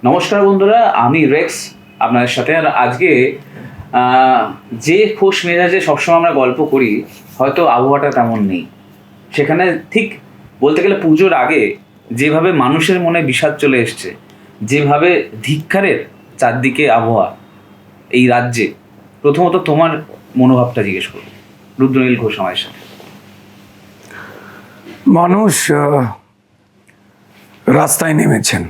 নমস্কার বন্ধুরা, আমি রেক্স আপনাদের সাথে। আর আজকে যে খোশ মেজাজে সবসময় আমরা গল্প করি, হয়তো আবহাওয়াটা তেমন নেই। সেখানে ঠিক বলতে গেলে পুজোর আগে যেভাবে মানুষের মনে বিষাদ চলে এসছে, যেভাবে ধিক্কারের চারদিকে আবহাওয়া এই রাজ্যে, প্রথমত তোমার মনোভাবটা জিজ্ঞেস করবো রুদ্রনীল ঘোষ আমার সাথে। মানুষ রাস্তায় নেমেছেন,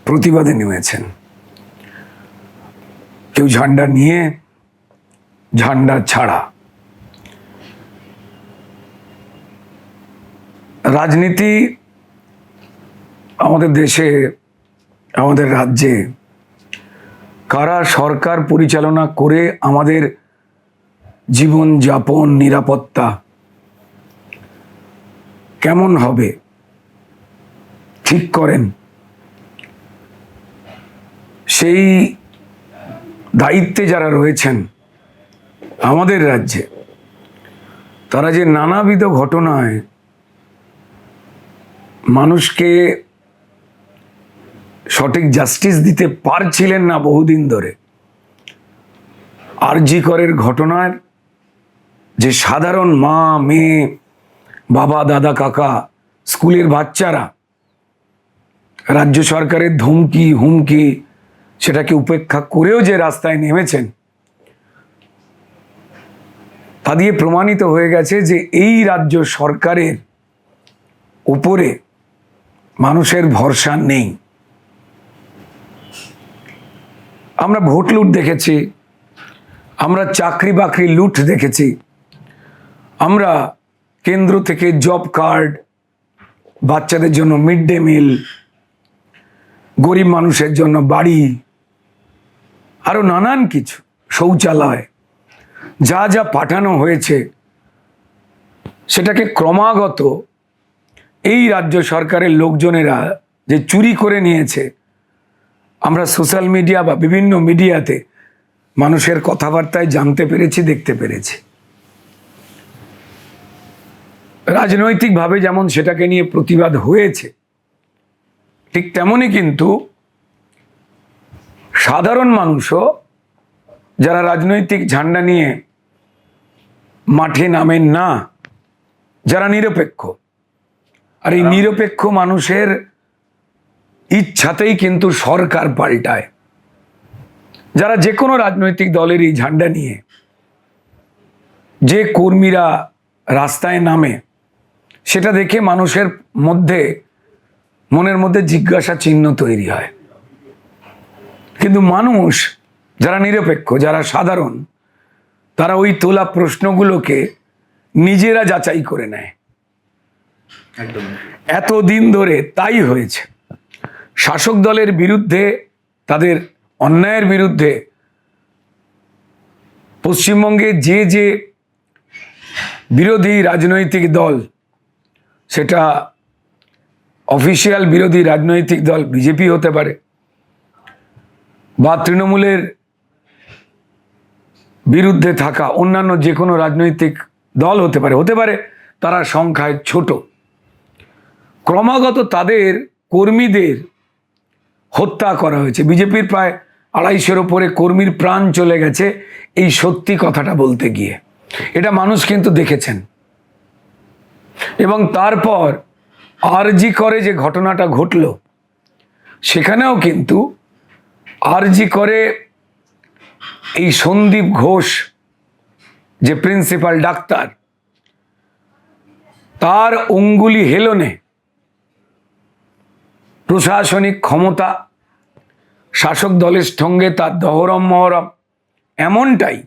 প্রতিবাদে নেমেছেন। কেউ ঝান্ডা নিয়ে, ঝান্ডা ছাড়া। রাজনীতি আমাদের দেশে, আমাদের রাজ্যে কারা সরকার পরিচালনা করে আমাদের জীবনযাপন, নিরাপত্তা কেমন হবে ঠিক করেন, সেই দায়িত্বে যারা রয়েছেন আমাদের রাজ্যে, তারা যে নানাবিধ ঘটনায় মানুষকে সঠিক জাস্টিস দিতে পারছিলেন না বহুদিন ধরে। আরজি করের ঘটনার যে সাধারণ মা, মেয়ে, বাবা, দাদা, কাকা, স্কুলের বাচ্চারা রাজ্য সরকারের ধমকি হুমকি সেটাকে উপেক্ষা করেও যে রাস্তায় নেমেছেন, তা দিয়ে প্রমাণিত হয়ে গেছে যে এই রাজ্য সরকারের উপরে মানুষের ভরসা নেই। আমরা ভোট লুট দেখেছি, আমরা চাকরি বাকরি লুট দেখেছি, আমরা কেন্দ্র থেকে জব কার্ড, বাচ্চাদের জন্য মিড ডে মিল, গরিব মানুষের জন্য বাড়ি, আরো নানান কিছু, শৌচালয়, যা যা পাঠানো হয়েছে সেটাকে ক্রমাগত এই রাজ্য সরকারের লোকজনেরা যে চুরি করে নিয়েছে, আমরা সোশ্যাল মিডিয়া বা বিভিন্ন মিডিয়াতে মানুষের কথাবার্তায় জানতে পেরেছি, দেখতে পেরেছি। রাজনৈতিকভাবে যেমন সেটাকে নিয়ে প্রতিবাদ হয়েছে, ঠিক তেমনই কিন্তু সাধারণ মানুষও যারা রাজনৈতিক ঝান্ডা নিয়ে মাঠে নামেন না, যারা নিরপেক্ষ, আর এই নিরপেক্ষ মানুষের ইচ্ছাতেই কিন্তু সরকার পাল্টায়। যারা যে কোনো রাজনৈতিক দলেরই ঝান্ডা নিয়ে যে কর্মীরা রাস্তায় নামে, সেটা দেখে মানুষের মধ্যে, মনের মধ্যে জিজ্ঞাসা চিহ্ন তৈরি হয়। কিন্তু মানুষ যারা নিরপেক্ষ, যারা সাধারণ, তারা ওই তোলা প্রশ্নগুলোকে নিজেরা যাচাই করে নেয়। এতদিন ধরে তাই হয়েছে। শাসক দলের বিরুদ্ধে, তাদের অন্যায়ের বিরুদ্ধে পশ্চিমবঙ্গে যে যে বিরোধী রাজনৈতিক দল, সেটা অফিসিয়াল বিরোধী রাজনৈতিক দল বিজেপি হতে পারে, বা তৃণমূলের বিরুদ্ধে থাকা অন্যান্য যে কোনো রাজনৈতিক দল হতে পারে, তারা সংখ্যায় ছোট। ক্রমাগত তাদের কর্মীদের হত্যা করা হয়েছে। বিজেপির প্রায় 250-এর ওপরে কর্মীর প্রাণ চলে গেছে এই সত্যি কথাটা বলতে গিয়ে। এটা মানুষ কিন্তু দেখেছেন। এবং তারপর আরজি করে যে ঘটনাটা ঘটল, সেখানেও কিন্তু আরজি করে এই সন্দীপ ঘোষ যে প্রিন্সিপাল ডাক্তার, তার অঙ্গুলি হেলনে প্রশাসনিক ক্ষমতা, শাসক দলের সঙ্গে তার দহরম মহরম এমনটাই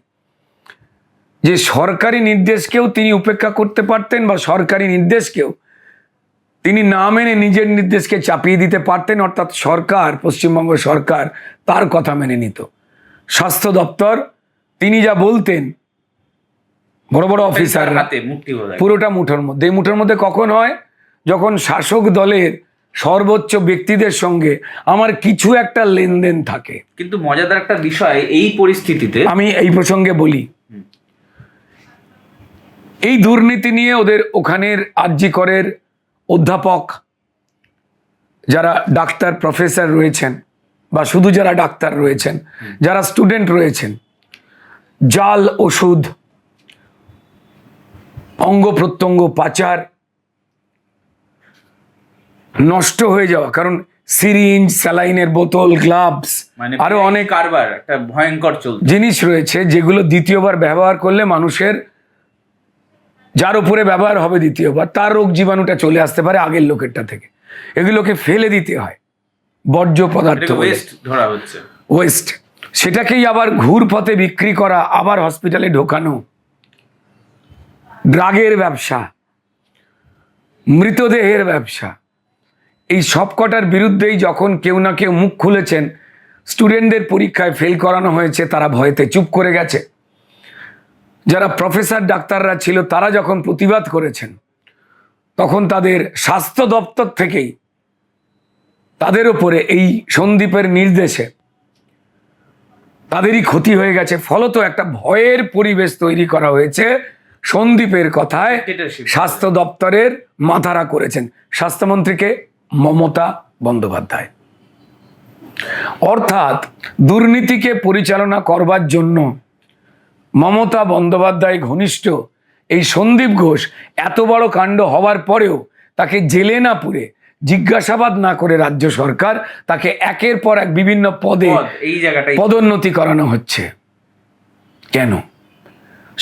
যে সরকারি নির্দেশকেও তিনি উপেক্ষা করতে পারতেন, বা সরকারি নির্দেশকেও তিনি না মেনে নিজের নির্দেশকে চাপিয়ে দিতে পারতেন। অর্থাৎ সরকার, পশ্চিমবঙ্গ সরকার তার কথা মেনে নিত। স্বাস্থ্য দপ্তর তিনি যা বলতেন, বড় বড় অফিসার পুরোটা মুঠোর মধ্যে। এই মুঠোর মধ্যে কখন হয়? যখন শাসক দলের সর্বোচ্চ ব্যক্তিদের সঙ্গে আমার কিছু একটা লেনদেন থাকে। কিন্তু মজাদার একটা বিষয় এই পরিস্থিতিতে, আমি এই প্রসঙ্গে বলি, এই দুর্নীতি নিয়ে ওদের ওখানের আরজি করের অধ্যাপক যারা ডাক্তার প্রফেসর রয়েছেন বা শুধু যারা ডাক্তার রয়েছেন, যারা স্টুডেন্ট রয়েছেন, জাল ওষুধ, অঙ্গ প্রত্যঙ্গ পাচার, নষ্ট হয়ে যাওয়া, কারণ সিরিঞ্জ, স্যালাইনের বোতল, গ্লাভস, মানে আরো অনেক কারবার একটা ভয়ঙ্কর চলছে জিনিস রয়েছে যেগুলো দ্বিতীয়বার ব্যবহার করলে মানুষের, যার উপরে ব্যবহার হবে দ্বিতীয়বার, তার রোগ জীবাণুটা চলে আসতে পারে আগের লোকেরটা থেকে। এগুলোকে ফেলে দিতে হয়, বর্জ্য পদার্থ, ওয়েস্ট ধরা হচ্ছে, ওয়েস্ট। সেটাকেই আবার ঘুর পথে বিক্রি করা, আবার হসপিটালে ঢোকানো, ড্রাগের ব্যবসা, মৃতদেহের ব্যবসা, এই সবকটার বিরুদ্ধেই যখন কেউ না কেউ মুখ খুলেছেন, স্টুডেন্টদের পরীক্ষায় ফেল করানো হয়েছে, তারা ভয়েতে চুপ করে গেছে। যারা প্রফেসর ডাক্তাররা ছিল তারা যখন প্রতিবাদ করেছেন, তখন তাদের স্বাস্থ্য দপ্তর থেকেই তাদের উপরে এই সন্দীপের নির্দেশে তাদেরই ক্ষতি হয়ে গেছে। ফলত একটা ভয়ের পরিবেশ তৈরি করা হয়েছে। সন্দীপের কথায় স্বাস্থ্য দপ্তরের মাথারা করেছেন স্বাস্থ্যমন্ত্রীকে মমতা বন্দ্যোপাধ্যায়। অর্থাৎ দুর্নীতিকে পরিচালনা করবার জন্য মমতা বন্দ্যোপাধ্যায় ঘনিষ্ঠ এই সন্দীপ ঘোষ এত বড় কাণ্ড হওয়ার পরেও তাকে জেলে না পুরে, জিজ্ঞাসাবাদ না করে রাজ্য সরকার তাকে একের পর এক বিভিন্ন পদে এই জায়গাটাই পদোন্নতি করানো হচ্ছে। কেন?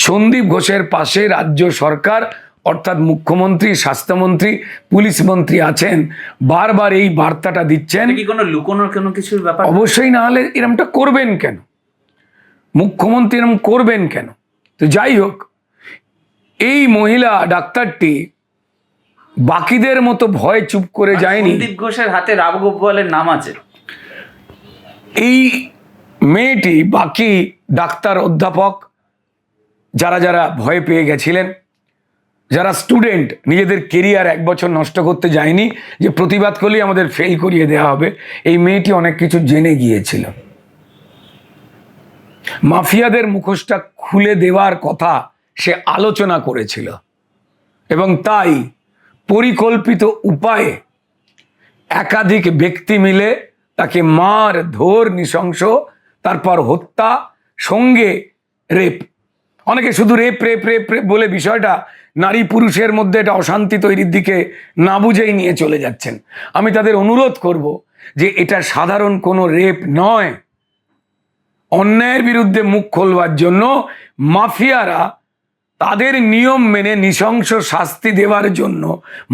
সন্দীপ ঘোষের পাশে রাজ্য সরকার অর্থাৎ মুখ্যমন্ত্রী, স্বাস্থ্যমন্ত্রী, পুলিশ মন্ত্রী আছেন, বারবার এই বার্তাটা দিচ্ছেন। কি কোনো লুকোনোর কোনো কিছুর ব্যাপার? অবশ্যই, না হলে এরমটা করবেন কেন? মুখ্যমন্ত্রী এরম করবেন কেন? তো যাই হোক, এই মহিলা ডাক্তারটি বাকিদের মতো ভয় চুপ করে যায়নি। সন্দীপ ঘোষের হাতে রাঘববোয়ালের নাম আছে। এই মেয়েটি বাকি ডাক্তার, অধ্যাপক যারা যারা ভয় পেয়ে গেছিলেন, যারা স্টুডেন্ট নিজেদের কেরিয়ার 1 বছর নষ্ট করতে যায়নি যে প্রতিবাদ করলেই আমাদের ফেল করিয়ে দেওয়া হবে, এই মেয়েটি অনেক কিছু জেনে গিয়েছিল। মাফিয়াদের মুখোশটা খুলে দেওয়ার কথা সে আলোচনা করেছিল এবং তাই পরিকল্পিত উপায়ে একাধিক ব্যক্তি মিলে তাকে মার ধর, নৃশংস, তারপর হত্যা, সঙ্গে রেপ। অনেকে শুধু রেপ রেপ রেপ রেপ বলে বিষয়টা নারী পুরুষের মধ্যে একটা অশান্তি তৈরির দিকে না বুঝেই নিয়ে চলে যাচ্ছেন। আমি তাদের অনুরোধ করব যে এটা সাধারণ কোনো রেপ নয়। অন্যায়ের বিরুদ্ধে মুখ খোলবার জন্য মাফিয়ারা তাদের নিয়ম মেনে নৃশংস শাস্তি দেওয়ার জন্য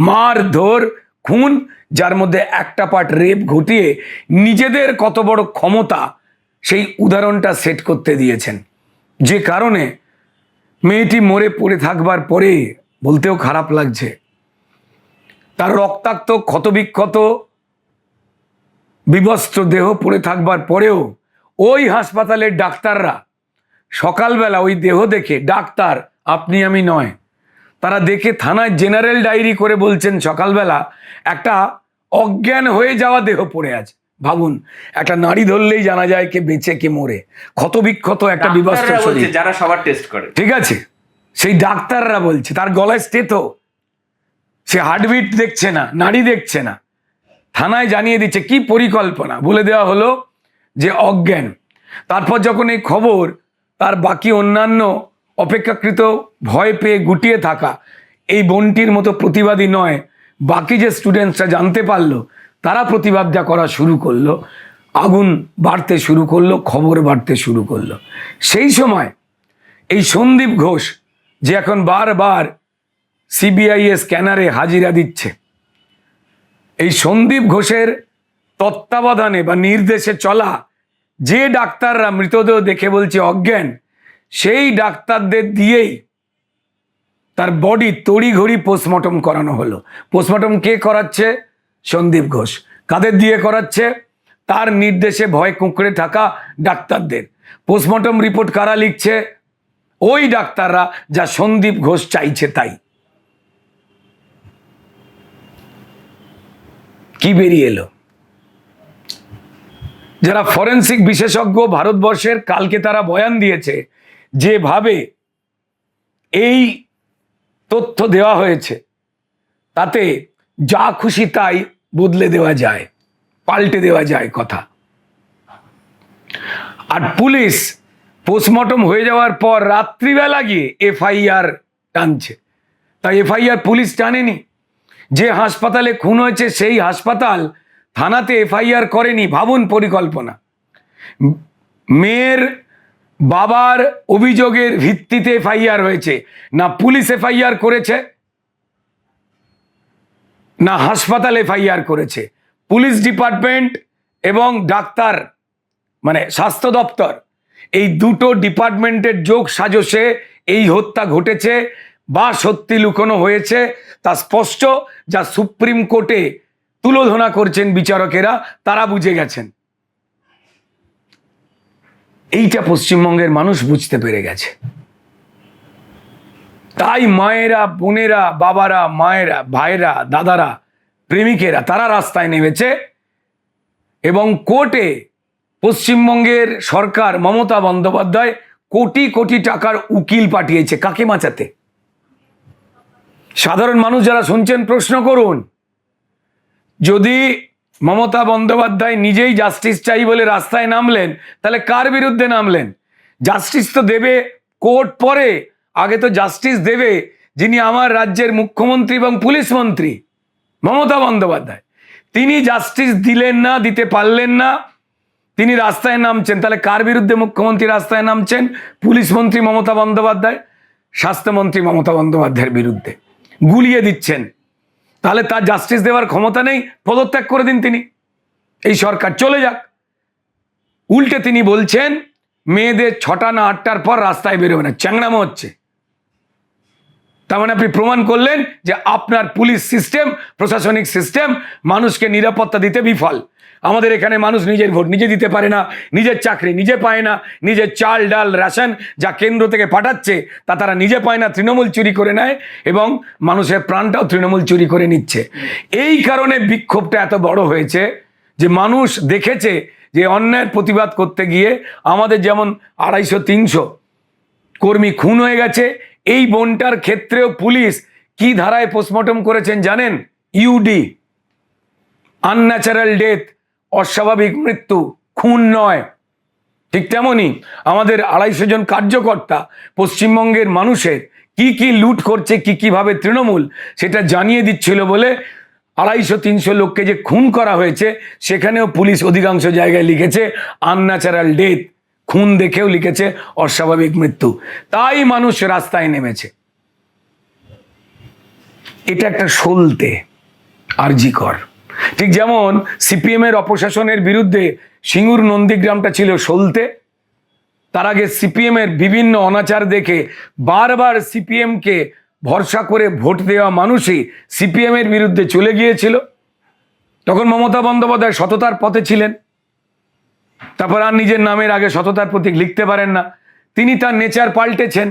মারধর, খুন, যার মধ্যে একটা পার্ট রেপ ঘটিয়ে নিজেদের কত বড় ক্ষমতা সেই উদাহরণটা সেট করতে দিয়েছেন। যে কারণে মেয়েটি মরে পড়ে থাকবার পরে, বলতেও খারাপ লাগছে, তার রক্তাক্ত, ক্ষতবিক্ষত, বিবস্ত্র দেহ পড়ে থাকবার পরেও ওই হাসপাতালের ডাক্তাররা সকালবেলা ওই দেহ দেখে, ডাক্তার আপনি আমি নয়, তারা দেখে থানায় জেনারেল ডায়েরি করে বলছেন সকালবেলা একটা অজ্ঞান হয়ে যাওয়া দেহ পড়ে আছে। ভাবুন, একটা নারী ধরলেই জানা যায় কে বেঁচে কে মরে, ক্ষতবিক্ষত একটা বিবস্ত্র শরীর, যারা সবার টেস্ট করে, ঠিক আছে, সেই ডাক্তাররা বলছে, তার গলায় স্টেথো, সে হার্টবিট দেখছে না, নাড়ি দেখছে না, থানায় জানিয়ে দিচ্ছে। কি পরিকল্পনা! বলে দেওয়া হলো যে অজ্ঞান। তারপর যখন এই খবর তার বাকি অন্যান্য অপেক্ষাকৃত ভয় পেয়ে গুটিয়ে থাকা এই বোনটির মতো প্রতিবাদী নয়, বাকি যে স্টুডেন্টসরা জানতে পারলো, তারা প্রতিবাদটা করা শুরু করলো, আগুন বাড়তে শুরু করলো, খবর বাড়তে শুরু করলো। সেই সময় এই সন্দীপ ঘোষ, যে এখন বারবার সিবিআই এর স্ক্যানারে হাজিরা দিচ্ছে, এই সন্দীপ ঘোষের তত্ত্বাবধানে বা নির্দেশে চলা যে ডাক্তাররা মৃতদেহ দেখে বলছে অজ্ঞান, সেই ডাক্তারদের দিয়েই তার বডি তড়িঘড়ি পোস্টমর্টম করানো হলো। পোস্টমর্টম কে করাচ্ছে? সন্দীপ ঘোষ। কাদের দিয়ে করাচ্ছে? তার নির্দেশে ভয় কুঁকড়ে থাকা ডাক্তারদের। পোস্টমর্টম রিপোর্ট কারা লিখছে? ওই ডাক্তাররা, যা সন্দীপ ঘোষ চাইছে তাই। কি বেরিয়ে এলো? যারা ফরেন্সিক বিশেষজ্ঞ ভারতবর্ষের, কালকে তারা বয়ান দিয়েছে যেভাবে এই তথ্য দেওয়া হয়েছে, তাতে যা খুশি তাই বদলে দেওয়া যায়, পাল্টে দেওয়া যায় কথা। আর পুলিশ পোস্টমর্টম হয়ে যাওয়ার পর রাত্রিবেলা গিয়ে এফআইআর টানছে। তাই এফআইআর পুলিশ টানেনি। যে হাসপাতালে খুন হয়েছে সেই হাসপাতাল থানাতে এফআইআর করেনি। ভাবুন পরিকল্পনা। মেয়ের বাবার অভিযোগের ভিত্তিতে এফআইআর হয়েছে, না পুলিশ এফআইআর করেছে না হাসপাতাল এফআইআর করেছে। পুলিশ ডিপার্টমেন্ট এবং ডাক্তার মানে স্বাস্থ্য দপ্তর, এই দুটো ডিপার্টমেন্টের যোগ সাজসে এই হত্যা ঘটেছে বা সত্যি লুকোনো হয়েছে তা স্পষ্ট। যা সুপ্রিম কোর্টে তুলোধনা করছেন বিচারকেরা, তারা বুঝে গেছেন। এইটা পশ্চিমবঙ্গের মানুষ বুঝতে পেরে গেছে। তাই মায়েরা, বোনেরা, বাবারা, মায়েরা, ভাইরা, দাদারা, প্রেমিকেরা তারা রাস্তায় নেমেছে এবং কোর্টে পশ্চিমবঙ্গের সরকার মমতা বন্দ্যোপাধ্যায় কোটি কোটি টাকার উকিল পাঠিয়েছে। কাকে বাঁচাতে? সাধারণ মানুষ যারা শুনছেন প্রশ্ন করুন, যদি মমতা বন্দ্যোপাধ্যায় নিজেই জাস্টিস চাই বলে রাস্তায় নামলেন, তাহলে কার বিরুদ্ধে নামলেন? জাস্টিস তো দেবে কোর্ট পরে, আগে তো জাস্টিস দেবে যিনি আমার রাজ্যের মুখ্যমন্ত্রী এবং পুলিশ মন্ত্রী মমতা বন্দ্যোপাধ্যায়। তিনি জাস্টিস দিলেন না, দিতে পারলেন না, তিনি রাস্তায় নামছেন। তাহলে কার বিরুদ্ধে মুখ্যমন্ত্রী রাস্তায় নামছেন? পুলিশ মন্ত্রী মমতা বন্দ্যোপাধ্যায়, স্বাস্থ্যমন্ত্রী মমতা বন্দ্যোপাধ্যায়ের বিরুদ্ধে গুলিয়ে দিচ্ছেন। তাহলে তার জাস্টিস দেওয়ার ক্ষমতা নেই, পদত্যাগ করে দিন তিনি, এই সরকার চলে যাক। উল্টে তিনি বলছেন মেয়েদের 6টা না 8টার পর রাস্তায় বেরোবে না, চ্যাংড়ামো হচ্ছে। তার মানে আপনি প্রমাণ করলেন যে আপনার পুলিশ সিস্টেম, প্রশাসনিক সিস্টেম মানুষকে নিরাপত্তা দিতে বিফল। আমাদের এখানে মানুষ নিজের ভোট নিজে দিতে পারে না, নিজের চাকরি নিজে পায় না, নিজের চাল ডাল রেশন যা কেন্দ্র থেকে পাঠাচ্ছে তা তারা নিজে পায় না, তৃণমূল চুরি করে নেয় এবং মানুষের প্রাণটাও তৃণমূল চুরি করে নিচ্ছে। এই কারণে বিক্ষোভটা এত বড় হয়েছে যে মানুষ দেখেছে যে অন্যায়ের প্রতিবাদ করতে গিয়ে আমাদের যেমন 250-300 কর্মী খুন হয়ে গেছে, এই বোনটার ক্ষেত্রেও পুলিশ কি ধারায় পোস্টমর্টম করেছেন জানেন? ইউডি, আনন্যাচারাল ডেথ, অস্বাভাবিক মৃত্যু, খুন নয়। ঠিক তেমনই আমাদের 250 জন কার্যকর্তা পশ্চিমবঙ্গের মানুষের কি কি লুট করছে, কি কিভাবে তৃণমূল সেটা জানিয়ে দিচ্ছিল বলে 250-300 লোককে যে খুন করা হয়েছে সেখানেও পুলিশ অধিকাংশ জায়গায় লিখেছে আনন্যাচারাল ডেথ, খুন দেখেও লিখেছে অস্বাভাবিক মৃত্যু। তাই মানুষ রাস্তায় নেমেছে। এটা একটা সলতে আরজিকর। ঠিক যেমন সিপিএম এর অপশাসনের বিরুদ্ধে সিঙ্গুর নন্দীগ্রামটা ছিল সলতে। তার আগে সিপিএম এর বিভিন্ন অনাচার দেখে বারবার সিপিএম কে ভরসা করে ভোট দেওয়া মানুষই সিপিএম এর বিরুদ্ধে চলে গিয়েছিল। তখন মমতা বন্দ্যোপাধ্যায় সততার পথে ছিলেন। তারপর আর নিজের নামের আগে সততার প্রতীক লিখতে পারেন না, তিনি তার নেচার পাল্টেছেন।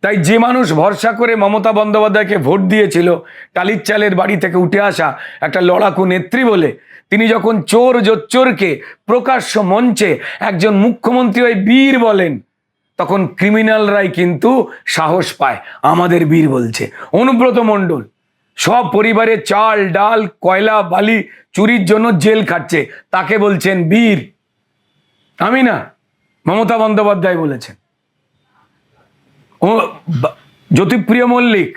তাই যে মানুষ ভরসা করে মমতা বন্দ্যোপাধ্যায়কে ভোট দিয়েছিল, টালির চালের বাড়ি থেকে উঠে আসা একটা লড়াকু নেত্রী বলে, তিনি যখন চোর জোচ্চোরকে প্রকাশ্য মঞ্চে একজন মুখ্যমন্ত্রী ওই বীর বলেন, তখন ক্রিমিনালরাই কিন্তু সাহস পায় আমাদের বীর বলছে। অনুব্রত মণ্ডল সব পরিবারের চাল ডাল কয়লা বালি চুরির জন্য জেল খাটছে, তাকে বলছেন বীর। আমি না, মমতা বন্দ্যোপাধ্যায় বলেছেন। ও জ্যোতিপ্রিয় মল্লিক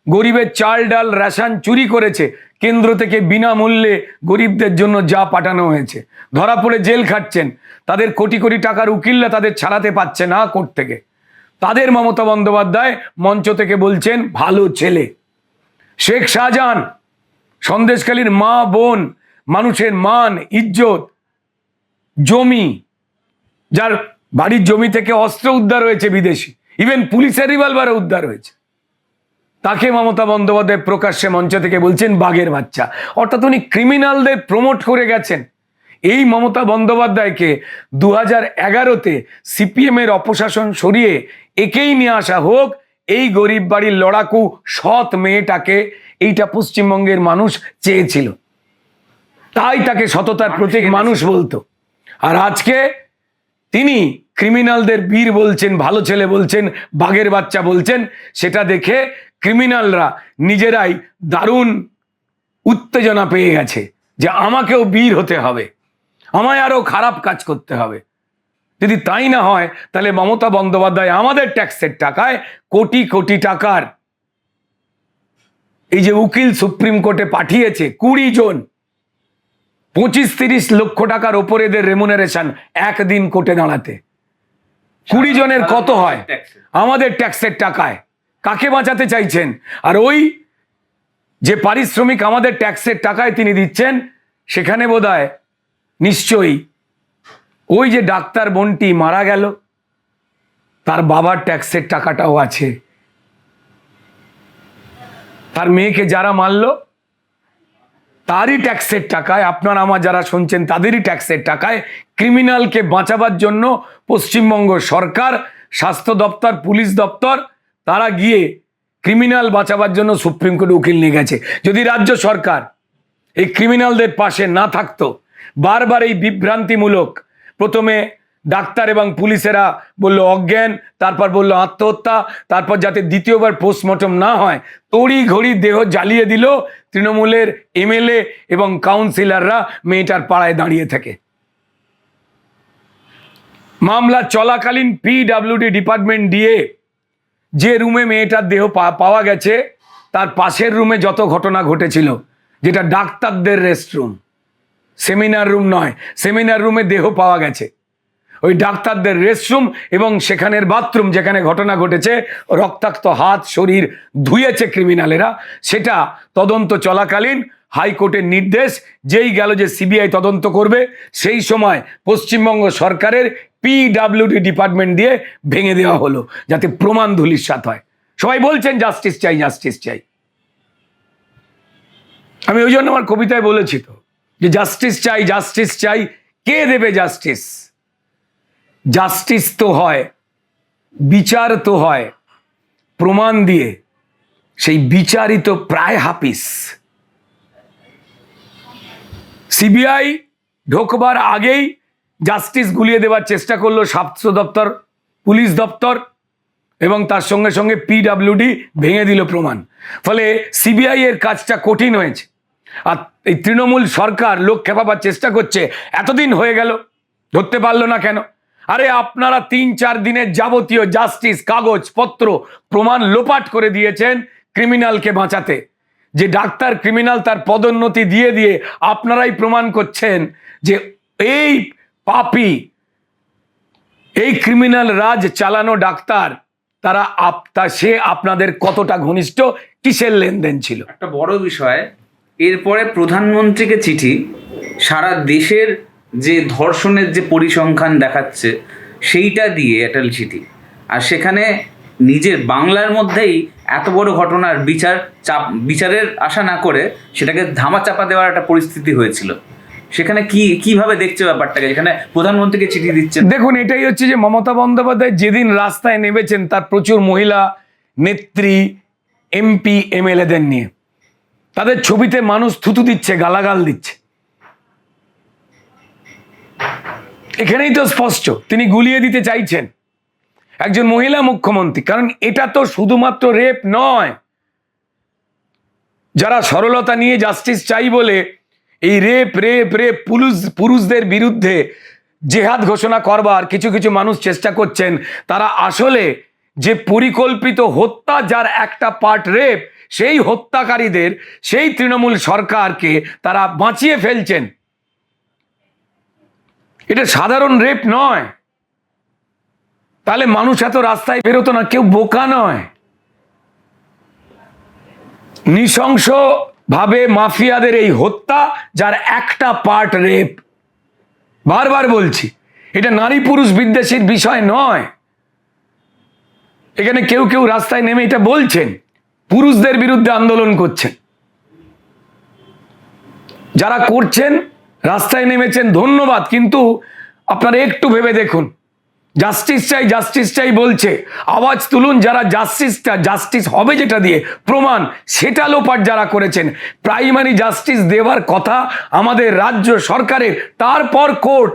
গরিবের চাল ডাল রেশন চুরি করেছে, কেন্দ্র থেকে বিনামূল্যে গরিবদের জন্য যা পাঠানো হয়েছে, ধরা পড়ে জেল খাটছেন। তাদের কোটি কোটি টাকার উকিলরা তাদের ছাড়াতে পারছে না কোর্ট থেকে। তাদের মমতা বন্দ্যোপাধ্যায় মঞ্চ থেকে বলছেন ভালো ছেলে। শেখ শাহজাহান সন্দেশখালীর মা বোন, মানুষের মান ইজ্জত, জমি, যার বাড়ির জমি থেকে অস্ত্র উদ্ধার হয়েছে বিদেশি, ইভেন পুলিশের রিভলভারও উদ্ধার হয়েছে, তাকে মমতা বন্দ্যোপাধ্যায় প্রকাশ্যে মঞ্চ থেকে বলছেন বাঘের বাচ্চা। অর্থাৎ উনি ক্রিমিনালদের প্রমোট করে গেছেন। এই মমতা বন্দ্যোপাধ্যায়কে 2011-তে সিপিএম এর অপশাসন সরিয়ে একেই নিয়ে আসা হোক, এই গরিব বাড়ির লড়াকু সৎ মেয়েটাকে, এইটা পশ্চিমবঙ্গের মানুষ চেয়েছিল। তাই তাকে সততার প্রতীক মানুষ বলতো। আর আজকে তিনি ক্রিমিনালদের বীর বলছেন, ভালো ছেলে বলছেন, বাঘের বাচ্চা বলছেন। সেটা দেখে ক্রিমিনালরা নিজেরাই দারুণ উত্তেজনা পেয়ে গেছে যে আমাকেও বীর হতে হবে, আমায় আরো খারাপ কাজ করতে হবে। যদি তাই না হয় তাহলে মমতা বন্দ্যোপাধ্যায় আমাদের ট্যাক্সের টাকায় কোটি কোটি টাকার এই যে উকিল সুপ্রিম কোর্টে পাঠিয়েছে 20 জন, 25-30 লক্ষ টাকার ওপরে এদের রেমুনারেশন একদিন কোর্টে দাঁড়াতে, 20 জনের কত হয় আমাদের ট্যাক্সের টাকায়। কাকে বাঁচাতে চাইছেন? আর ওই যে পারিশ্রমিক আমাদের ট্যাক্সের টাকায় তিনি দিচ্ছেন, সেখানে বোধহয় নিশ্চয়ই ওই যে ডাক্তার বোনটি মারা গেল তার বাবার ট্যাক্সের টাকাটাও আছে, তার মেয়েকে যারা মারল তারই ট্যাক্সের টাকায়, আপনার আমার যারা শুনছেন তাদেরই ট্যাক্সের টাকায় ক্রিমিনালকে বাঁচাবার জন্য পশ্চিমবঙ্গ সরকার, স্বাস্থ্য দপ্তর, পুলিশ দপ্তর তারা গিয়ে ক্রিমিনাল বাঁচাবার জন্য সুপ্রিম কোর্টে উকিল নিয়ে গেছে। যদি রাজ্য সরকার এই ক্রিমিনালদের পাশে না থাকতো, বারবার এই বিভ্রান্তিমূলক, প্রথমে ডাক্তার এবং পুলিশেরা বলল অজ্ঞান, তারপর বলল আত্মহত্যা, তারপর যাতে দ্বিতীয়বার পোস্টমর্টম না হয় তড়ি ঘড়ি দেহ জ্বালিয়ে দিল তৃণমূলের এমএলএ এবং কাউন্সিলররা মেয়েটার পাড়ায় দাঁড়িয়ে থাকে। মামলা চলাকালীন পিডব্লিউডি ডিপার্টমেন্ট দিয়ে যে রুমে মেয়েটার দেহ পাওয়া গেছে তার পাশের রুমে যত ঘটনা ঘটেছিল, যেটা ডাক্তারদের রেস্টরুম, সেমিনার রুম নয়, সেমিনার রুমে দেহ পাওয়া গেছে, ওই ডাক্তারদের রেস্টরুম এবং সেখানের বাথরুম যেখানে ঘটনা ঘটেছে, রক্তাক্ত হাত শরীর ধুয়েছে ক্রিমিনালেরা, সেটা তদন্ত চলাকালীন হাইকোর্টের নির্দেশ, যেই গেল যে সিবিআই তদন্ত করবে, সেই সময় পশ্চিমবঙ্গ সরকারের পিডব্লিউডি ডিপার্টমেন্ট দিয়ে ভেঙে দেওয়া হলো যাতে প্রমাণ ধূলিসাৎ হয়। সবাই বলছেন জাস্টিস চাই, জাস্টিস চাই। আমি ওই জন্য আমার কবিতায় বলেছি তো যে জাস্টিস চাই, জাস্টিস চাই। কে দেবে জাস্টিস? জাস্টিস তো হয়, বিচার তো হয় প্রমাণ দিয়ে, সেই বিচারিত প্রায় হাফিস। সিবিআই ঢোকবার আগেই জাস্টিস গুলিয়ে দেওয়ার চেষ্টা করলো স্বাস্থ্য দপ্তর, পুলিশ দপ্তর, এবং তার সঙ্গে সঙ্গে পিডব্লিউডি ভেঙে দিল প্রমাণ। ফলে সিবিআই এর কাজটা কঠিন হয়েছে। আর এই তৃণমূল সরকার লোক খেপাবার চেষ্টা করছে, এতদিন হয়ে গেল ধরতে পারলো না কেন? আরে আপনারা 3-4 দিনের যাবতীয় জাস্টিস, কাগজ পত্র, প্রমাণ লোপাট করে দিয়েছেন ক্রিমিনালকে বাঁচাতে। যে ডাক্তার ক্রিমিনাল তার পদোন্নতি দিয়ে দিয়ে আপনারাই প্রমাণ করছেন যে এই পাপী, এই ক্রিমিনাল রাজ চালানো ডাক্তার সে আপনাদের কতটা ঘনিষ্ঠ, কিসের লেনদেন ছিল। একটা বড় বিষয়, এরপরে প্রধানমন্ত্রীকে চিঠি, সারা দেশের যে ধর্ষণের যে পরিসংখ্যান দেখাচ্ছে সেইটা দিয়ে একটা চিঠি, আর সেখানে নিজের বাংলার মধ্যেই এত বড় ঘটনার বিচারের আশা না করে সেটাকে ধামাচাপা দেওয়ার একটা পরিস্থিতি হয়েছিল। সেখানে কিভাবে দেখছে ব্যাপারটাকে, যেখানে প্রধানমন্ত্রীকে চিঠি দিচ্ছেন? দেখুন, এটাই হচ্ছে যে মমতা বন্দ্যোপাধ্যায় যেদিন রাস্তায় নেমেছেন তার প্রচুর মহিলা নেত্রী, এমপি, এমএলএদের নিয়ে, তাদের ছবিতে মানুষ থুতু দিচ্ছে, গালাগাল দিচ্ছে। এখানেই তো স্পষ্ট তিনি গুলিয়ে দিতে চাইছেন একজন মহিলা মুখ্যমন্ত্রী। কারণ এটা তো শুধুমাত্র রেপ নয়, যারা সরলতা নিয়ে জাস্টিস চাই বলে এই রেপ রেপ রেপ পুরুষদের বিরুদ্ধে জেহাদ ঘোষণা করবার কিছু কিছু মানুষ চেষ্টা করছেন, তারা আসলে যে পরিকল্পিত হত্যা, যার একটা পার্ট রেপ, সেই হত্যাকারীদের, সেই তৃণমূল সরকারকে তারা বাঁচিয়ে ফেলছেন। এটা সাধারণ রেপ নয়, তাহলে মানুষ এত রাস্তায় বেরোতো না। কেউ বোকা নয়। নৃশংস ভাবে মাফিয়াদের এই হত্যা, যার একটা পার্ট রেপ। বারবার বলছি, এটা নারী পুরুষ বিদ্বেষের বিষয় নয়। এখানে কেউ কেউ রাস্তায় নেমে এটা বলছেন, পুরুষদের বিরুদ্ধে আন্দোলন করছেন। যারা করছেন, রাস্তায় নেমেছেন, ধন্যবাদ। কিন্তু আপনারা একটু ভেবে দেখুন, জাস্টিস চাই, জাস্টিস চাই বলছে, আওয়াজ তুলুন যারা জাস্টিস হবে যেটা দিয়ে প্রমাণ, সেটা লোপাট যারা করেছেন। প্রাইমারি জাস্টিস দেওয়ার কথা আমাদের রাজ্য সরকারের, তারপর কোর্ট।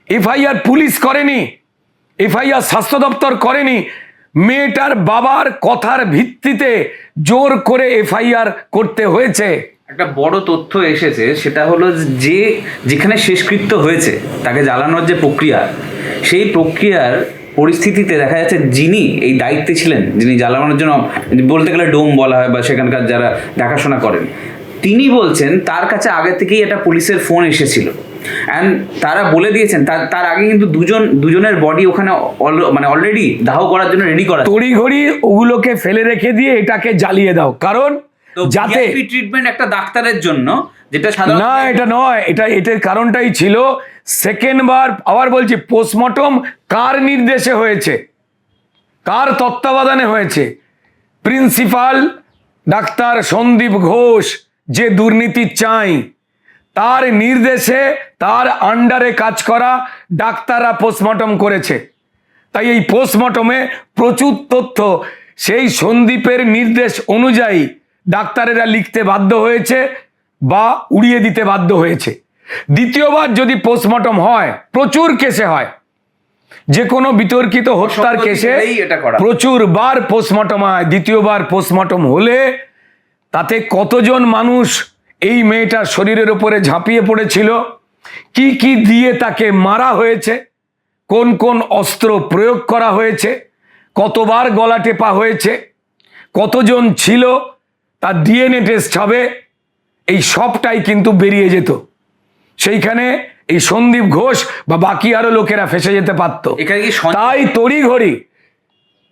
এফআইআর পুলিশ করেনি, এফআইআর স্বাস্থ্য দপ্তর করেনি, মেয়েটার বাবার কথার ভিত্তিতে জোর করে এফআইআর করতে হয়েছে। একটা বড় তথ্য এসেছে, সেটা হলো যে যেখানে শেষকৃত্য হয়েছে, তাকে জ্বালানোর যে প্রক্রিয়া, সেই প্রক্রিয়ার পরিস্থিতিতে দেখা যাচ্ছে যিনি এই দায়িত্বে ছিলেন, যিনি জ্বালানোর জন্য বলতে গেলে ডোম বলা হয় বা সেখানকার যারা দেখাশোনা করেন, তিনি বলছেন তার কাছে আগে থেকেই একটা পুলিশের ফোন এসেছিল অ্যান্ড তারা বলে দিয়েছেন তার আগে কিন্তু দুজনের বডি ওখানে মানে অলরেডি দাহ করার জন্য রেডি করা। তড়িঘড়ি ওগুলোকে ফেলে রেখে দিয়ে এটাকে জ্বালিয়ে দাও, কারণ যাতে ট্রিটমেন্ট একটা ডাক্তারের জন্য, যেটা সাধারণ না, এটা নয়, এটার কারণটাই ছিল সেকেন্ড বার, আবার বলছি, পোস্টমর্টম কার নির্দেশে হয়েছে, কার তত্ত্বাবধানে হয়েছে? প্রিন্সিপাল ডাক্তার সন্দীপ ঘোষ, যে দুর্নীতি চাই, তার নির্দেশে, তার আন্ডারে কাজ করা ডাক্তাররা পোস্টমর্টম করেছে। তাই এই পোস্টমর্টমে প্রচুর তথ্য সেই সন্দীপের নির্দেশ অনুযায়ী ডাক্তারেরা লিখতে বাধ্য হয়েছে বা উড়িয়ে দিতে বাধ্য হয়েছে। দ্বিতীয়বার যদি পোস্টমর্টম হয়, প্রচুর কেসে হয়, যে কোনো বিতর্কিত হত্যার কেসে প্রচুর বার পোস্টমর্টম হয়। দ্বিতীয়বার পোস্টমর্টম হলে তাতে কতজন মানুষ এই মেয়েটার শরীরের উপরে ঝাঁপিয়ে পড়েছিল, কি কি দিয়ে তাকে মারা হয়েছে, কোন কোন অস্ত্র প্রয়োগ করা হয়েছে, কতবার গলা টেপা হয়েছে, কতজন ছিল, তার ডিএনএ টেস্ট হবে, এই সবটাই কিন্তু বেরিয়ে যেত। সেইখানে এই সন্দীপ ঘোষ বা বাকি আরো লোকেরা ফেসে যেতে পারত। তাই তড়িঘড়ি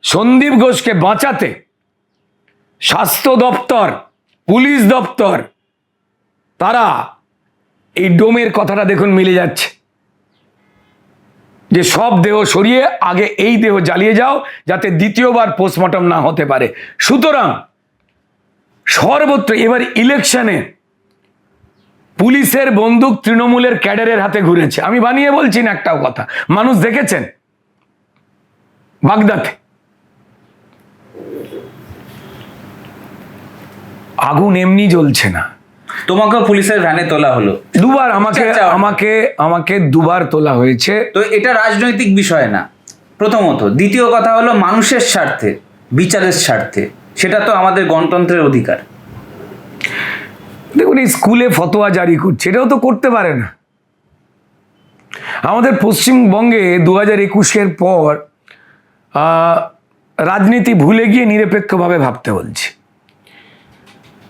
সন্দীপ ঘোষকে বাঁচাতে স্বাস্থ্য দপ্তর, পুলিশ দপ্তর, তারা এই ডোমের কথাটা দেখুন মিলে যাচ্ছে, যে সব দেহ সরিয়ে আগে এই দেহ জ্বালিয়ে যাও যাতে দ্বিতীয়বার পোস্টমর্টম না হতে পারে। সুতরাং সর্বত্র এবার ইলেকশনে পুলিশের বন্দুক তৃণমূলের ক্যাডারের হাতে ঘুরেছে। আমি বানিয়ে বলছি না একটাও কথা, মানুষ দেখেছেন। বাগদাতে আগুন এমনি জ্বলছে না, তোমাকে পুলিশের ভ্যানে তোলা হলো দুবার, আমাকে দুবার তোলা হয়েছে। তো এটা রাজনৈতিক বিষয় না প্রথমত। দ্বিতীয় কথা হলো মানুষের স্বার্থে, বিচারের স্বার্থে, সেটা তো আমাদের গণতন্ত্রের অধিকার। দেখুন, এই স্কুলে ফতোয়া জারি করছে, এটাও তো করতে পারে না। আমাদের পশ্চিমবঙ্গে 2021-এর পর রাজনীতি ভুলে গিয়ে নিরপেক্ষভাবে ভাবতে বলছে।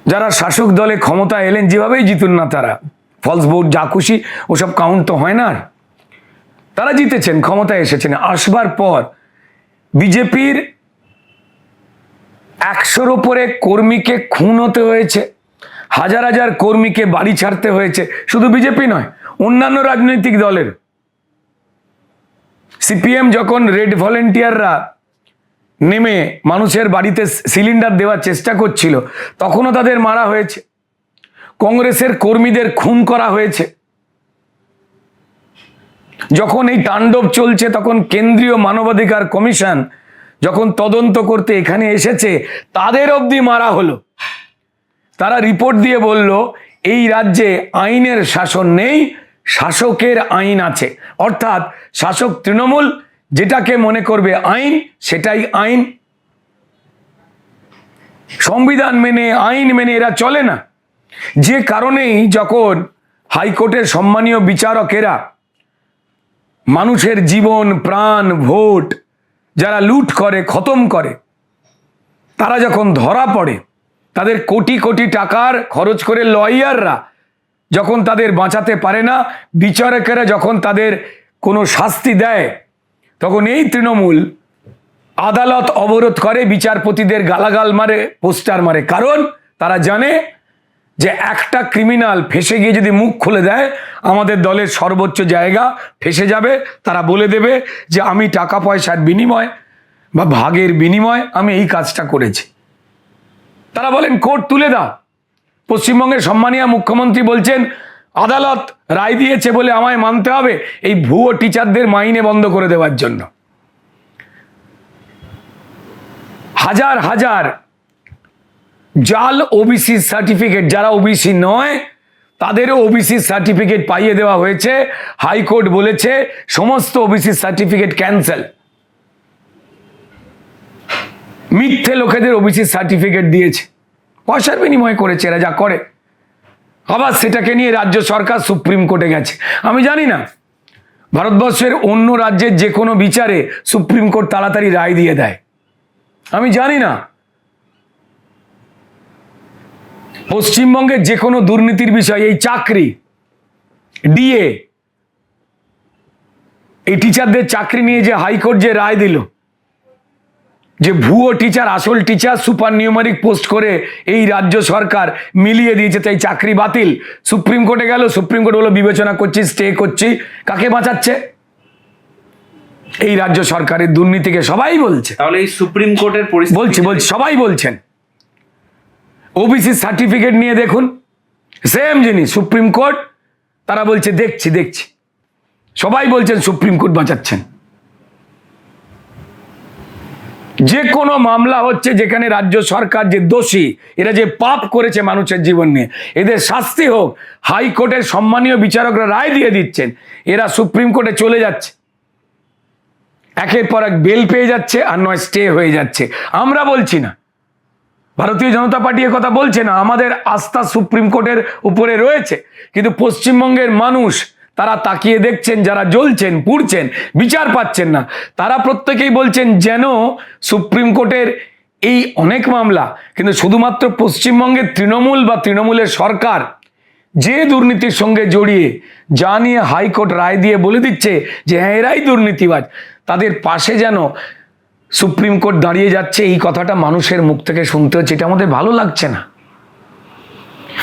যারা শাসক দলে ক্ষমতা এলেন, যেভাবেই জিতুন না তারা, ফলস ভোট যা খুশি ওসব কাউন্ট তো হয় না, তারা জিতেছেন, ক্ষমতায় এসেছেন। আসবার পর বিজেপির 100-র উপরে কর্মীকে খুন হতে হয়েছে, হাজার হাজার কর্মীকে বাড়ি ছাড়তে হয়েছে। শুধু বিজেপি নয়, অন্যান্য রাজনৈতিক দলের। সিপিএম যখন রেড ভলেন্টিয়াররা নেমে মানুষের বাড়িতে সিলিন্ডার দেওয়ার চেষ্টা করছিল, তখনও তাদের মারা হয়েছে। কংগ্রেসের কর্মীদের খুন করা হয়েছে। যখন এই তাণ্ডব চলছে, তখন কেন্দ্রীয় মানবাধিকার কমিশন যখন তদন্ত করতে এখানে এসেছে, তাদের অবধি মারা হলো। তারা রিপোর্ট দিয়ে বলল এই রাজ্যে আইনের শাসন নেই, শাসকের আইন আছে। অর্থাৎ শাসক তৃণমূল যেটাকে মনে করবে আইন, সেটাই আইন। সংবিধান মেনে, আইন মেনে এরা চলে না। যে কারণেই যখন হাইকোর্টের সম্মানীয় বিচারকেরা মানুষের জীবন, প্রাণ, ভোট যারা লুট করে, খতম করে, তারা যখন ধরা পড়ে, তাদের কোটি কোটি টাকার খরচ করে লয়াররা যখন তাদের বাঁচাতে পারে না, বিচারকেরা যখন তাদের কোনো শাস্তি দেয়, তখন এই তৃণমূল আদালত অবরোধ করে, বিচারপতিদের গালাগাল মারে, পোস্টার মারে। কারণ তারা জানে যে একটা ক্রিমিনাল ফেসে গিয়ে যদি মুখ খুলে দেয়, আমাদের দলের সর্বোচ্চ জায়গা ফেসে যাবে। তারা বলে দেবে যে আমি টাকা পয়সার বিনিময় বা ভাগের বিনিময় আমি এই কাজটা করেছি। তারা বলেন কোর্ট তুলে দাও। পশ্চিমবঙ্গের সম্মানীয় মুখ্যমন্ত্রী বলছেন আদালত রায় দিয়েছে বলে আমায় মানতে হবে এই ভুয়ো টিচারদের মাইনে বন্ধ করে দেওয়ার জন্য। হাজার হাজার জাল ওবিসি সার্টিফিকেট, যারা ওবিসি নয় তাদেরও ওবিসি সার্টিফিকেট পাইয়ে দেওয়া হয়েছে। হাইকোর্ট বলেছে সমস্ত ওবিসি সার্টিফিকেট ক্যান্সেল। মিথ্যে লোকেদের ওবিসি সার্টিফিকেট দিয়েছে, পয়সার বিনিময় করেছে এরা যা করে। আবার সেটাকে নিয়ে রাজ্য সরকার সুপ্রিম কোর্টে গেছে। আমি জানি না ভারতবর্ষের অন্য রাজ্যের যে কোনো বিচারে সুপ্রিম কোর্ট তাড়াতাড়ি রায় দিয়ে দেয়, আমি জানি না। পশ্চিমবঙ্গের যে কোনো দুর্নীতির বিষয়, এই চাকরি, ডিএ, এই টিচারদের চাকরি নিয়ে যে হাইকোর্ট যে রায় দিল, যে ভুয়ো টিচার আসল টিচার সুপার নিউমারিক পোস্ট করে এই রাজ্য সরকার মিলিয়ে দিয়েছে, তাই চাকরি বাতিল। সুপ্রিম কোর্টে গেল, সুপ্রিম কোর্ট বলে বিবেচনা করছি, স্টে করছি। কাকে বাঁচাচ্ছে? এই রাজ্য সরকারের দুর্নীতিকে সবাই বলছে। তাহলে এই সুপ্রিম কোর্টের পরিস্থিতি বলছি সবাই বলছেন। ওবিসি সার্টিফিকেট নিয়ে দেখুন, সেম জিনিস, সুপ্রিম কোর্ট তারা বলছে দেখছি। সবাই বলছেন সুপ্রিম কোর্ট বাঁচাচ্ছেন। যে কোনো মামলা হচ্ছে যেখানে রাজ্য সরকার যে দোষী, এরা যে পাপ করেছে মানুষের জীবন নিয়ে, এদের শাস্তি হোক। হাইকোর্টের সম্মানীয় বিচারকরা রায় দিয়ে দিচ্ছেন, এরা সুপ্রিম কোর্টে চলে যাচ্ছে, একের পর এক বেল পেয়ে যাচ্ছে, আর নয় স্টে হয়ে যাচ্ছে। আমরা বলছি না, ভারতীয় জনতা পার্টি এ কথা বলছে না, আমাদের আস্থা সুপ্রিম কোর্টের উপরে রয়েছে, কিন্তু পশ্চিমবঙ্গের মানুষ তারা তাকিয়ে দেখছেন, যারা জ্বলছেন পুড়ছেন বিচার পাচ্ছেন না, তারা প্রত্যেকেই বলছেন যেন সুপ্রিম কোর্টের এই অনেক মামলা, কিন্তু শুধুমাত্র পশ্চিমবঙ্গের তৃণমূল বা তৃণমূলের সরকার যে দুর্নীতির সঙ্গে জড়িয়ে, যা নিয়ে হাইকোর্ট রায় দিয়ে বলে দিচ্ছে যে হ্যাঁ এরাই দুর্নীতিবাজ, তাদের পাশে যেন সুপ্রিম কোর্ট দাঁড়িয়ে যাচ্ছে, এই কথাটা মানুষের মুখ থেকে শুনতে হচ্ছে। এটা আমাদের ভালো লাগছে না।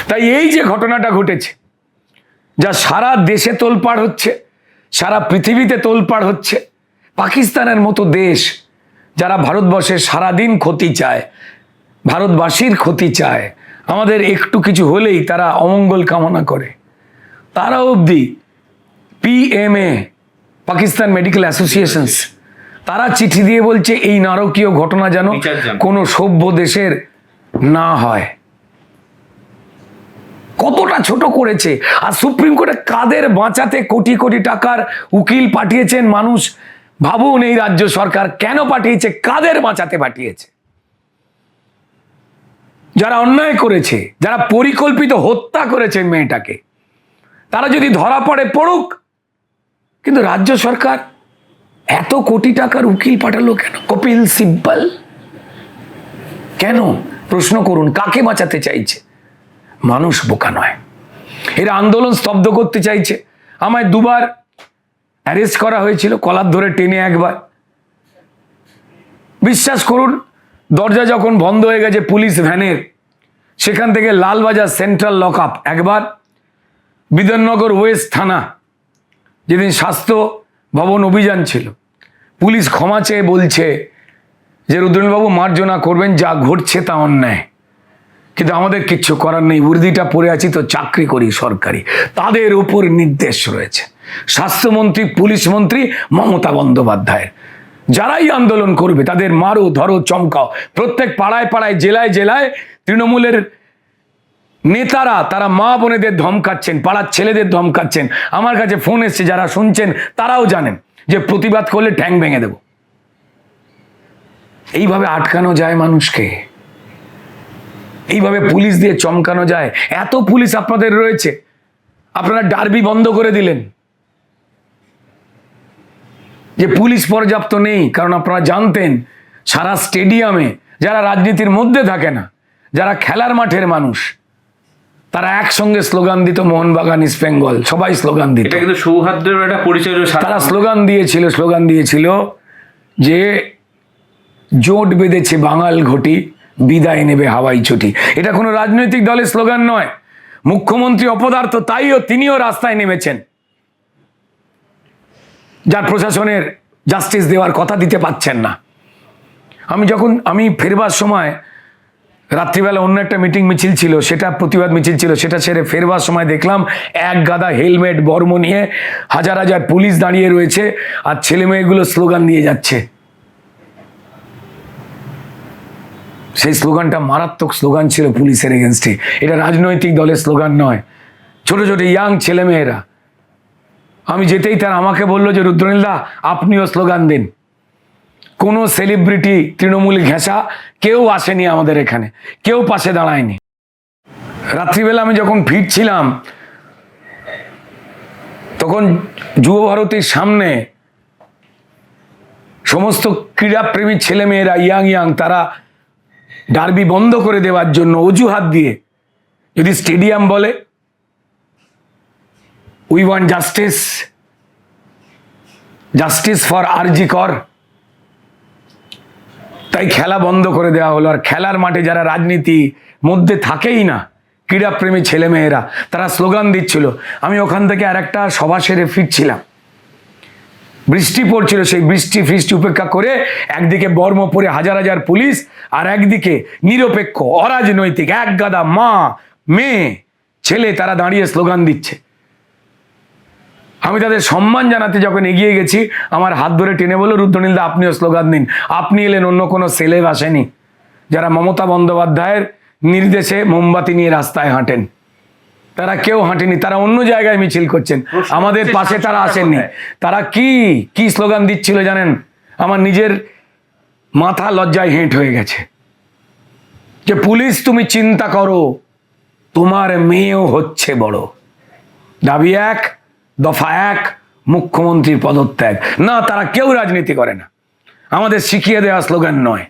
তাই এই যে ঘটনাটা ঘটেছে, যা সারা দেশে তোলপাড় হচ্ছে, সারা পৃথিবীতে তোলপাড় হচ্ছে, পাকিস্তানের মতো দেশ যারা ভারতবর্ষের সারাদিন ক্ষতি চায়, ভারতবাসীর ক্ষতি চায়, আমাদের একটু কিছু হলেই তারা অমঙ্গল কামনা করে, তারা অবধি পিএমএ, পাকিস্তান মেডিকেল অ্যাসোসিয়েশনস, তারা চিঠি দিয়ে বলছে এই নারকীয় ঘটনা যেন কোনো সভ্য দেশের না হয়। কতটা ছোট করেছে। আর সুপ্রিম কোর্টে কাদের বাঁচাতে কোটি কোটি টাকার উকিল পাঠিয়েছেন মানুষ ভাবুন। এই রাজ্য সরকার কেন পাঠিয়েছে, কাদের বাঁচাতে পাঠিয়েছে? যারা অন্যায় করেছে, যারা পরিকল্পিত হত্যা করেছে মেয়েটাকে, তারা যদি ধরা পড়ে পড়ুক, কিন্তু রাজ্য সরকার এত কোটি টাকার উকিল পাঠালো কেন? কপিল সিব্বল কেন? প্রশ্ন করুন, কাকে বাঁচাতে চাইছে? মানুষ বোকা নয়, এরা আন্দোলন স্তব্ধ করতে চাইছে। আমায় দুবার অ্যারেস্ট করা হয়েছিল, কলার ধরে টেনে একবার। বিশ্বাস করুন, দরজা যখন বন্ধ হয়ে গেছে পুলিশ ভ্যানের, সেখান থেকে লালবাজার সেন্ট্রাল লক আপ একবার, বিধাননগর ওয়েস্ট থানা যেদিন স্বাস্থ্য ভবন অভিযান ছিল, পুলিশ ক্ষমা চেয়ে বলছে যে রুদ্রনীলবাবু মার্জনা করবেন, যা ঘটছে তা অন্যায়, কিন্তু আমাদের কিচ্ছু করার নেই, উর্দিটা পরে আছি তো চাকরি করি সরকারি। তাদের উপর নির্দেশ রয়েছে স্বাস্থ্যমন্ত্রী, পুলিশ মন্ত্রী মমতা বন্দ্যোপাধ্যায়ের। যারাই আন্দোলন করবে তাদের মারো, ধরো, চমকাও। প্রত্যেক পাড়ায় পাড়ায়, জেলায় জেলায় তৃণমূলের নেতারা তারা মা বোনেদের ধমকাচ্ছেন, পাড়ার ছেলেদের ধমকাচ্ছেন। আমার কাছে ফোন এসছে, যারা শুনছেন তারাও জানেন যে প্রতিবাদ করলে ঠ্যাং ভেঙে দেব। এইভাবে আটকানো যায় মানুষকে, এইভাবে পুলিশ দিয়ে চমকানো যায়। এত পুলিশ আপনাদের রয়েছে, আপনারা ডার্বি বন্ধ করে দিলেন যে পুলিশ পর্যাপ্ত নেই, কারণ আপনারা জানতেন সারা স্টেডিয়ামে যারা রাজনীতির মধ্যে থাকে না, যারা খেলার মাঠের মানুষ, তারা একসঙ্গে স্লোগান দিত, মোহনবাগান ইস্ট বেঙ্গল, সবাই স্লোগান দিত। এটা কিন্তু সৌহার্দ্যের একটা পরিচয়। তারা স্লোগান দিয়েছিল যে জোট বেঁধেছে বাঙাল ঘটি, বিদায় নেবে হাওয়াই ছুটি। এটা কোনো রাজনৈতিক দলের স্লোগান নয়। মুখ্যমন্ত্রী অপদার্থ, তাইও তিনিও রাস্তায় নেমেছেন, যার প্রশাসনের জাস্টিস দেওয়ার কথা দিতে পাচ্ছেন না। আমি ফেরবার সময় রাত্রিবেলা অন্য একটা মিটিং মিছিল ছিল, সেটা প্রতিবাদ মিছিল ছিল, সেটা ছেড়ে ফেরবার সময় দেখলাম এক গাদা হেলমেট বর্ম নিয়ে হাজার হাজার পুলিশ দাঁড়িয়ে রয়েছে, আর ছেলে মেয়েগুলো স্লোগান দিয়ে যাচ্ছে। সেই স্লোগানটা মারাত্মক স্লোগান ছিল পুলিশের এগেনস্টে। এটা রাজনৈতিক দলের স্লোগান নয়। ছোট ছোট ইয়াং ছেলেমেয়েরা, আমি যেতেই তারা আমাকে বললো যে রুদ্রনীলদা আপনিও স্লোগান দিন। কোনো সেলিব্রিটি তৃণমূল ঘেঁষা কেউ আসেনি আমাদের এখানে, কেউ পাশে দাঁড়ায়নি। রাত্রিবেলা আমি যখন ফিরছিলাম তখন যুব ভারতীর সামনে সমস্ত ক্রীড়াপ্রেমী ছেলেমেয়েরা ইয়াং তারা ডার্বি বন্ধ করে দেওয়ার জন্য অজুহাত দিয়ে, যদি স্টেডিয়াম বলে উই ওয়ান্ট জাস্টিস ফর আরজি কর, তাই খেলা বন্ধ করে দেওয়া হলো। আর খেলার মাঠে যারা রাজনীতি মধ্যে থাকেই না, ক্রীড়াপ্রেমী ছেলেমেয়েরা, তারা স্লোগান দিচ্ছিল। আমি ওখান থেকে আর একটা সভা সেরে ফিরছিলাম, বৃষ্টি পড়ছিল, সেই বৃষ্টি উপেক্ষা করে একদিকে বর্ম পরে হাজার হাজার পুলিশ, আর একদিকে নিরপেক্ষ অরাজনৈতিক এক গাদা মা মেয়ে ছেলে তারা দাঁড়িয়ে স্লোগান দিচ্ছে। আমি তাদের সম্মান জানাতে যখন এগিয়ে গেছি, আমার হাত ধরে টেনে বলল, রুদ্রনীলদা আপনিও স্লোগান দিন। আপনি এলেন, অন্য কোনো সেলেব আসেনি। যারা মমতা বন্দ্যোপাধ্যায়ের নির্দেশে মোমবাতি নিয়ে রাস্তায় হাঁটেন, তারা কেউ হাঁটেনি, তারা অন্য জায়গায় মিছিল করছেন, আমাদের পাশে তারা আসেননি। তারা কি স্লোগান দিচ্ছিল জানেন? আমার নিজের মাথা লজ্জায় হেঁট হয়ে গেছে। যে পুলিশ তুমি চিন্তা করো, তোমার মেয়েও হচ্ছে বড়। দাবি 1, দফা 1, মুখ্যমন্ত্রীর পদত্যাগ। না, তারা কেউ রাজনীতি করে না, আমাদের শিখিয়ে দেওয়া স্লোগান নয়।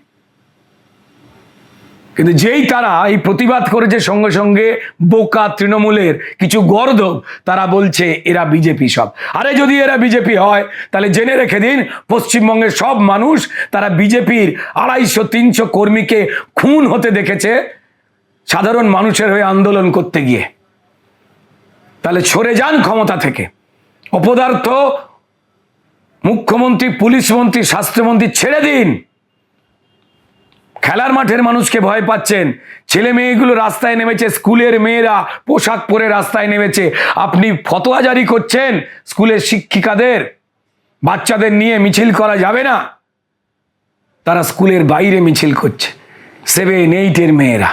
কিন্তু যেই তারা এই প্রতিবাদ করেছে, সঙ্গে সঙ্গে বোকা তৃণমূলের কিছু গর্দভ তারা বলছে এরা বিজেপি সব। আরে যদি এরা বিজেপি হয় তাহলে জেনে রেখে দিন, পশ্চিমবঙ্গের সব মানুষ তারা বিজেপির 250-300 কর্মীকে খুন হতে দেখেছে সাধারণ মানুষের হয়ে আন্দোলন করতে গিয়ে। তাহলে সরে যান ক্ষমতা থেকে। অপদার্থ মুখ্যমন্ত্রী, পুলিশ মন্ত্রী, স্বাস্থ্যমন্ত্রী ছেড়ে দিন। খেলার মাঠের মানুষকে ভয় পাচ্ছেন, ছেলে মেয়েগুলো রাস্তায় নেমেছে, স্কুলের মেয়েরা পোশাক পরে রাস্তায় নেমেছে। আপনি ফতোয়া জারি করছেন স্কুলের শিক্ষিকাদের, বাচ্চাদের নিয়ে মিছিল করা যাবে না, তারা স্কুলের বাইরে মিছিল করছে। 7-8 মেয়েরা,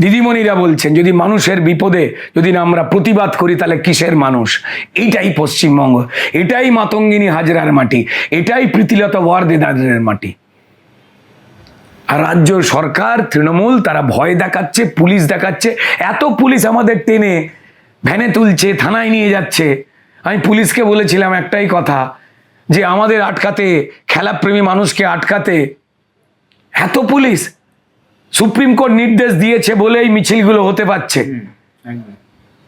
দিদিমণিরা বলছেন যদি মানুষের বিপদে যদি না আমরা প্রতিবাদ করি তাহলে কিসের মানুষ? এইটাই পশ্চিমবঙ্গ, এটাই মাতঙ্গিনী হাজরার মাটি, এটাই প্রীতিলতা ওয়ার্দেদারের মাটি। আর রাজ্য সরকার তৃণমূল তারা ভয় দেখাচ্ছে, পুলিশ দেখাচ্ছে। এত পুলিশ আমাদের টেনে ভ্যানে তুলছে, থানায় নিয়ে যাচ্ছে। আমি পুলিশকে বলেছিলাম একটাই কথা, যে আমাদের আটকাতে, খেলাপ্রেমী মানুষকে আটকাতে এত পুলিশ, সুপ্রিম কোর্ট নির্দেশ দিয়েছে বলেই মিছিলগুলো হতে পারছে,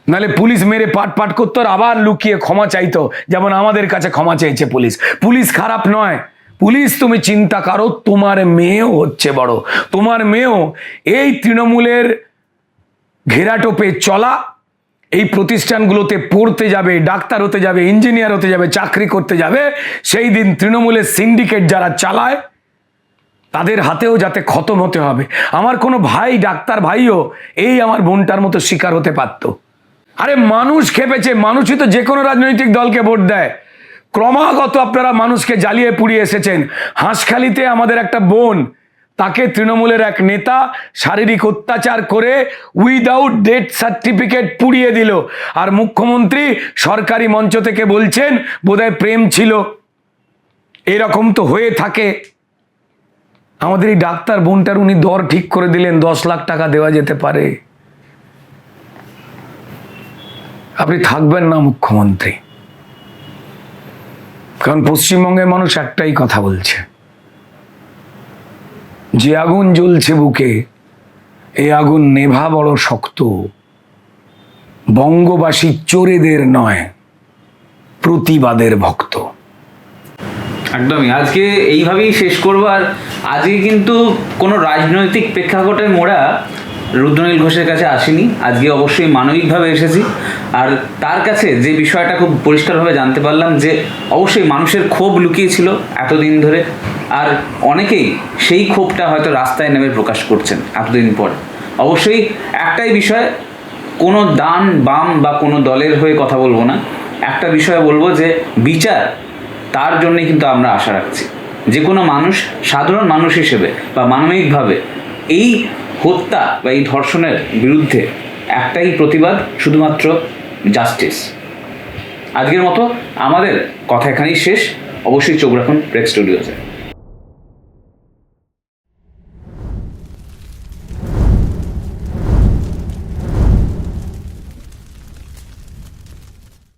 নাহলে পুলিশ মেরে পাট করতো আর আবার লুকিয়ে ক্ষমা চাইতো, যেমন আমাদের কাছে ক্ষমা চেয়েছে পুলিশ। পুলিশ খারাপ নয়, পুলিশ তুমি চিন্তা করো, তোমার মেয়েও হচ্ছে বড়। তোমার মেয়েও এই তৃণমূলের ঘেরাটোপে চলা এই প্রতিষ্ঠানগুলোতে পড়তে যাবে, ডাক্তার হতে যাবে, ইঞ্জিনিয়ার হতে যাবে, চাকরি করতে যাবে। সেই দিন তৃণমূলের সিন্ডিকেট যারা চালায় তাদের হাতেও যাতে খতম হতে হবে। আমার কোনো ভাই, ডাক্তার ভাইও এই আমার বোনটার মতো শিকার হতে পারত। আরে মানুষ খেপেছে, মানুষই তো যে কোনো রাজনৈতিক দলকে ভোট দেয়। ক্রমাগত আপনারা মানুষকে জ্বালিয়ে পুড়িয়ে এসেছেন। হাঁসখালিতে আমাদের একটা বোন, তাকে তৃণমূলের এক নেতা শারীরিক অত্যাচার করে উইদাউট ডেথ সার্টিফিকেট পুড়িয়ে দিল। আর মুখ্যমন্ত্রী সরকারি মঞ্চ থেকে বলছেন বোধহয় প্রেম ছিল। এরকম তো হয়ে থাকে। আমাদের এই ডাক্তার বোনটার উনি দর ঠিক করে দিলেন, 10 লাখ টাকা দেওয়া যেতে পারে। আপনি থাকবেন না মুখ্যমন্ত্রী, কারণ পশ্চিমবঙ্গের মানুষ একটাই কথা বলছে, যে আগুন জ্বলছে বুকে, এই আগুন নেভা বড় শক্ত। বঙ্গবাসী চোরেদের নয়, প্রতিবাদের ভক্ত। একদমই, আজকে এইভাবেই শেষ করবো। আর আজকে কিন্তু কোনো রাজনৈতিক প্রেক্ষাপটে মোড়া রুদ্রনীল ঘোষের কাছে আসিনি, আজকে অবশ্যই মানবিকভাবে এসেছি। আর তার কাছে যে বিষয়টা খুব পরিষ্কারভাবে জানতে পারলাম, যে অবশ্যই মানুষের ক্ষোভ লুকিয়েছিল এতদিন ধরে, আর অনেকেই সেই ক্ষোভটা হয়তো রাস্তায় নেমে প্রকাশ করছেন এতদিন পর। অবশ্যই একটাই বিষয়, কোনো ডান বাম বা কোনো দলের হয়ে কথা বলবো না, একটা বিষয় বলবো যে বিচার, তার জন্যই কিন্তু আমরা আশা রাখছি। যে কোনো মানুষ, সাধারণ মানুষ হিসেবে বা মানবিকভাবে এই হত্যা বা এই ধর্ষণের বিরুদ্ধে একটাই প্রতিবাদ, শুধুমাত্র জাস্টিস। আজকের মতো আমাদের কথা এখানেই শেষ। অবশ্যই চোখ রাখুন রেক্স স্টুডিওতে।